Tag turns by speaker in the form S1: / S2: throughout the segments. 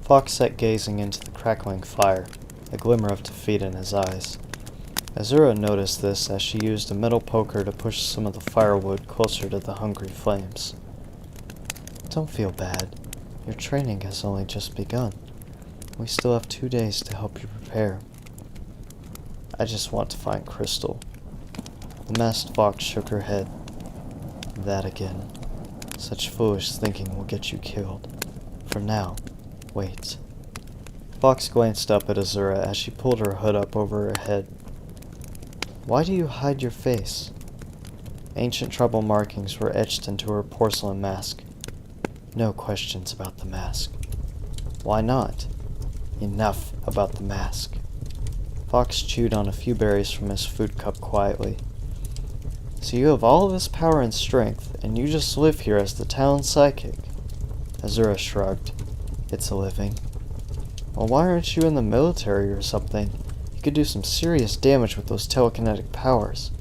S1: Fox sat gazing into the crackling fire, a glimmer of defeat in his eyes. Azura noticed this as she used a metal poker to push some of the firewood closer to the hungry flames. Don't feel bad. Your training has only just begun. We still have 2 days to help you prepare. I just want to find Crystal. The masked fox shook her head. That again. Such foolish thinking will get you killed. For now, wait. Fox glanced up at Azura as she pulled her hood up over her head. Why do you hide your face? Ancient tribal markings were etched into her porcelain mask. No questions about the mask. Why not? Enough about the mask. Fox chewed on a few berries from his food cup quietly. So you have all this power and strength, and you just live here as the town psychic? Azura shrugged. It's a living. Well, why aren't you in the military or something? You could do some serious damage with those telekinetic powers.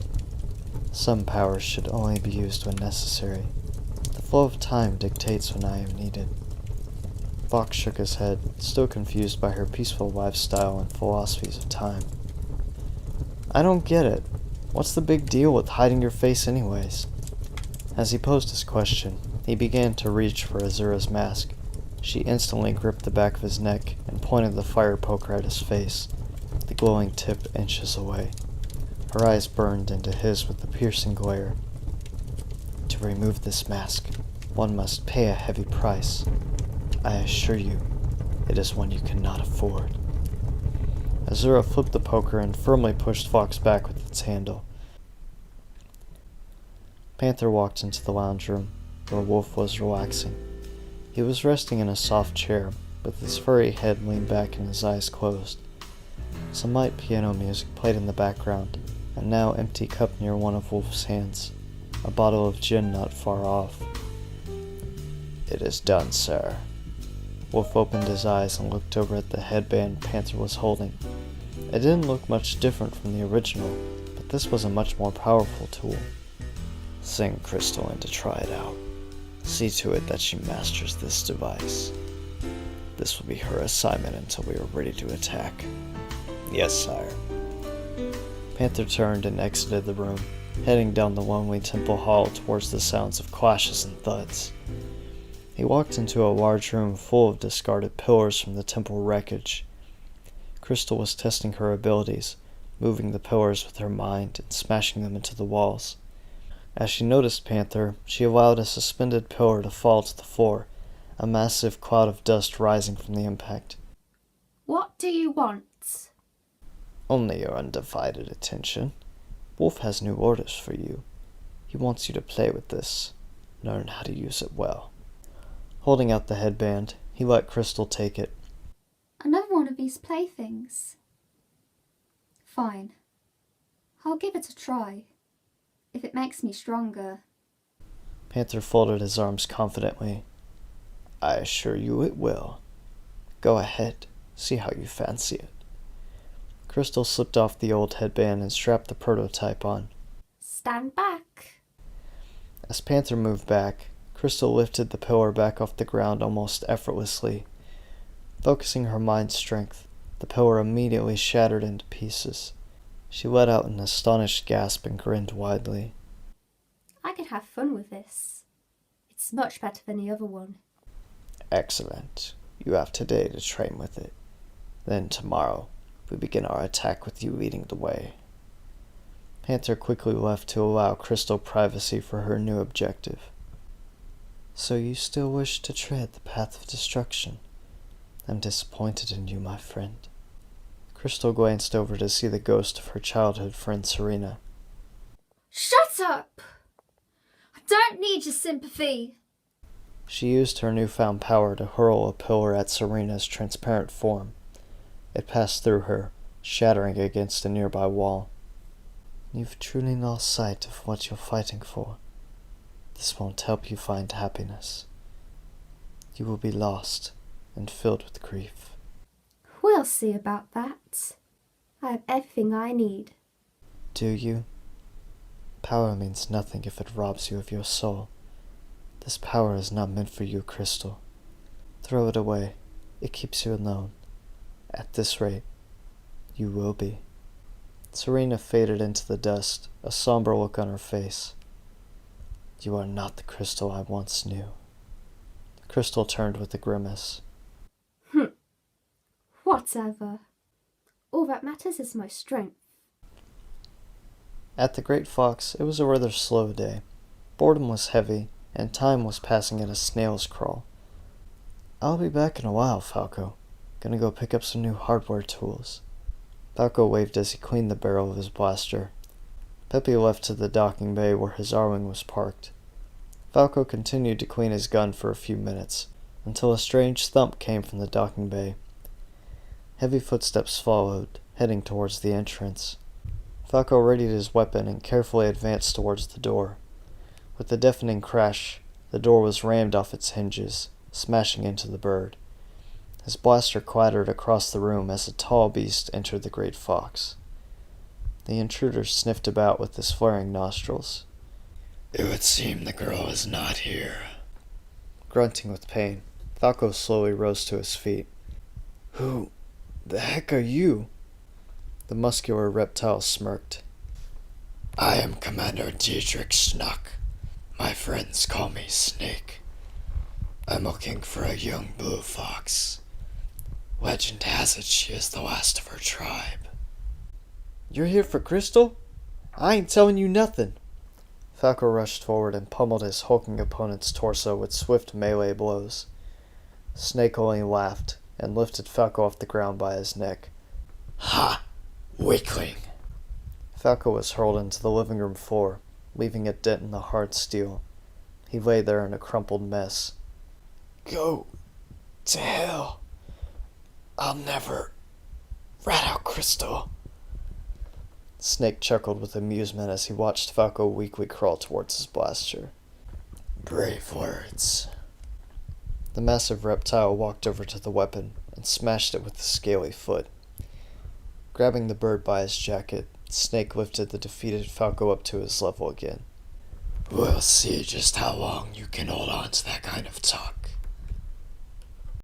S1: Some powers should only be used when necessary. The flow of time dictates when I am needed. Fox shook his head, still confused by her peaceful lifestyle and philosophies of time. I don't get it. What's the big deal with hiding your face anyways? As he posed his question, he began to reach for Azura's mask. She instantly gripped the back of his neck and pointed the fire poker at his face, the glowing tip inches away. Her eyes burned into his with a piercing glare. To remove this mask, one must pay a heavy price. I assure you, it is one you cannot afford. Azura flipped the poker and firmly pushed Fox back with its handle. Panther walked into the lounge room, where Wolf was relaxing. He was resting in a soft chair, with his furry head leaned back and his eyes closed. Some light piano music played in the background, a now empty cup near one of Wolf's hands, a bottle of gin not far off. It is done, sir. Wolf opened his eyes and looked over at the headband Panther was holding. It didn't look much different from the original, but this was a much more powerful tool. Sing Crystal in to try it out. See to it that she masters this device. This will be her assignment until we are ready to attack. Yes, sire. Panther turned and exited the room, heading down the lonely temple hall towards the sounds of clashes and thuds. He walked into a large room full of discarded pillars from the temple wreckage. Crystal was testing her abilities, moving the pillars with her mind and smashing them into the walls. As she noticed Panther, she allowed a suspended pillar to fall to the floor, a massive cloud of dust rising from the impact.
S2: What do you want?
S1: Only your undivided attention. Wolf has new orders for you. He wants you to play with this. Learn how to use it well. Holding out the headband, he let Crystal take it.
S2: Another one of these playthings. Fine. I'll give it a try. If it makes me stronger.
S1: Panther folded his arms confidently. I assure you it will. Go ahead, see how you fancy it. Crystal slipped off the old headband and strapped the prototype on.
S2: Stand back.
S1: As Panther moved back, Crystal lifted the pillar back off the ground almost effortlessly. Focusing her mind's strength, the pillar immediately shattered into pieces. She let out an astonished gasp and grinned widely.
S2: I could have fun with this. It's much better than the other one.
S1: Excellent. You have today to train with it. Then tomorrow, we begin our attack with you leading the way. Panther quickly left to allow Crystal privacy for her new objective. So you still wish to tread the path of destruction? I'm disappointed in you, my friend. Crystal glanced over to see the ghost of her childhood friend Serena.
S2: Shut up! I don't need your sympathy.
S1: She used her newfound power to hurl a pillar at Serena's transparent form. It passed through her, shattering against a nearby wall. You've truly lost sight of what you're fighting for. This won't help you find happiness. You will be lost and filled with grief.
S2: We'll see about that. I have everything I need.
S1: Do you? Power means nothing if it robs you of your soul. This power is not meant for you, Crystal. Throw it away. It keeps you alone. At this rate, you will be. Serena faded into the dust, a somber look on her face. You are not the Crystal I once knew. The Crystal turned with a grimace.
S3: Whatever. All that matters is my strength.
S1: At the Great Fox, it was a rather slow day. Boredom was heavy, and time was passing at a snail's crawl. I'll be back in a while, Falco. Gonna go pick up some new hardware tools. Falco waved as he cleaned the barrel of his blaster. Pepe left to the docking bay where his Arwing was parked. Falco continued to clean his gun for a few minutes, until a strange thump came from the docking bay. Heavy footsteps followed, heading towards the entrance. Falco readied his weapon and carefully advanced towards the door. With a deafening crash, the door was rammed off its hinges, smashing into the bird. His blaster clattered across the room as a tall beast entered the Great Fox. The intruder sniffed about with his flaring nostrils.
S4: It would seem the girl is not here.
S1: Grunting with pain, Falco slowly rose to his feet. Who the heck are you? The muscular reptile smirked.
S4: I am Commander Diedrich Snuck. My friends call me Snake. I'm looking for a young blue fox. Legend has it she is the last of her tribe.
S1: You're here for Crystal? I ain't telling you nothing. Falco rushed forward and pummeled his hulking opponent's torso with swift melee blows. Snake only laughed and lifted Falco off the ground by his neck.
S4: Ha! Weakling!
S1: Falco was hurled into the living room floor, leaving a dent in the hard steel. He lay there in a crumpled mess.
S4: Go to hell. I'll never rat out Crystal.
S1: Snake chuckled with amusement as he watched Falco weakly crawl towards his blaster.
S4: Brave words.
S1: The massive reptile walked over to the weapon and smashed it with a scaly foot. Grabbing the bird by his jacket, Snake lifted the defeated Falco up to his level again.
S4: We'll see just how long you can hold on to that kind of talk.